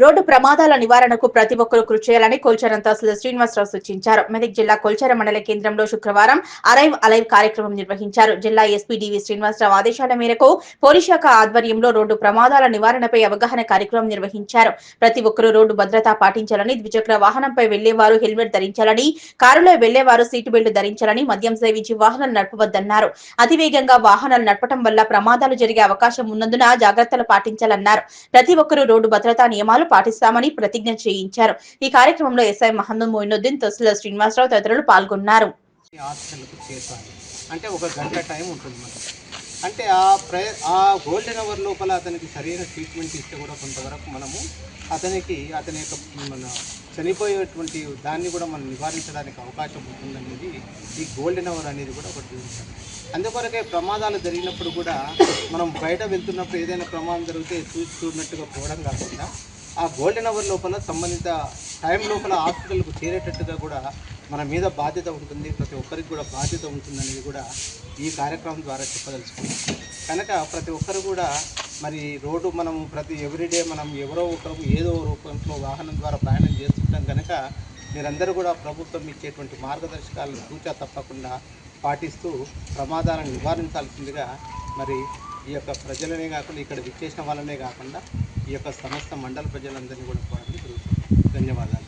Road ప్రమాదాల నివారణకు ప్రతి ఒక్కరూ కృషి చేయాలని కొల్చారం తహసీల్దార్ శ్రీనివాసరావు సూచించారు. మెదక్ జిల్లా కొల్చారం మండల కేంద్రంలో శుక్రవారం అరైవ్ అలైవ్ కార్యక్రమం నిర్వహించారు. జిల్లా ఎస్పీ డివి శ్రీనివాసరావు ఆదేశాల మేరకు పోలీస్ శాఖ ఆధ్వర్యంలో రోడ్డు ప్రమాదాల నివారణపై అవగాహన కార్యక్రమం నిర్వహించారు. ప్రతి ఒక్కరూ రోడ్డు భద్రత పాటించాలని, ద్విచక్ర వాహనంపై వెళ్లేవారు హెల్మెట్ ధరించాలని, కారులో వెళ్లేవారు సీటు బెల్ట్ ధరించాలని, మద్యం సేవించి వాహనాలు నడపవద్దన్నారు. అతివేగంగా వాహనాలు నడపడం వల్ల ప్రమాదాలు జరిగే అవకాశం ఉన్నందున జాగ్రత్తలు పాటించాలన్నారు. ప్రతి ఒక్కరూ రోడ్డు భద్రతా నియమాలు పాటిస్తామని ప్రతిజ్ఞ చేయించారు. ఈ కార్యక్రమంలో ఎస్ఐ మహమ్మద్ మొయినుద్దీన్, తహసీల్దార్ శ్రీనివాసరావు తదితరులు పాల్గొన్నారు. అంటే ఒక గంట టైం ఉంటుంది మనకి. అంటే ఆ గోల్డెన్ అవర్ లోపల అతనికి సరైన ట్రీట్మెంట్ ఇస్తే కూడా కొంతవరకు మనము అతని యొక్క మన చనిపోయేటువంటి దాన్ని కూడా మనం నివారించడానికి అవకాశం ఉంటుందనేది ఈ గోల్డెన్ అవర్ అనేది కూడా ఒకటి చూపించాలి. అందుకొరకే ప్రమాదాలు జరిగినప్పుడు కూడా మనం బయట వెళ్తున్నప్పుడు ఏదైనా ప్రమాదం జరిగితే చూసినట్టుగా పోవడం కాకుండా ఆ గోల్డెన్ అవర్ లోపల సంబంధిత టైం లోపల హాస్పిటల్కు చేరేటట్టుగా కూడా మన మీద బాధ్యత ఉంటుంది. ప్రతి ఒక్కరికి కూడా బాధ్యత ఉంటుందనేది కూడా ఈ కార్యక్రమం ద్వారా చెప్పదలుచుకున్నాం. కనుక ప్రతి ఒక్కరు కూడా మరి రోడ్డు మనము ఎవ్రీడే మనం ఎవరో ఒకరు ఏదో రూపంలో వాహనం ద్వారా ప్రయాణం చేస్తుంటాం. కనుక మీరందరూ కూడా ప్రభుత్వం ఇచ్చేటువంటి మార్గదర్శకాలను తూచా తప్పకుండా పాటిస్తూ ప్రమాదాలను నివారించాల్సిందిగా మరి ఈ యొక్క ప్రజలనే కాకుండా ఇక్కడ విచ్చేసిన వాళ్ళనే కాకుండా ఈ యొక్క సమస్త మండల ప్రజలందరినీ కూడా కోరడం జరుగుతుంది. ధన్యవాదాలు.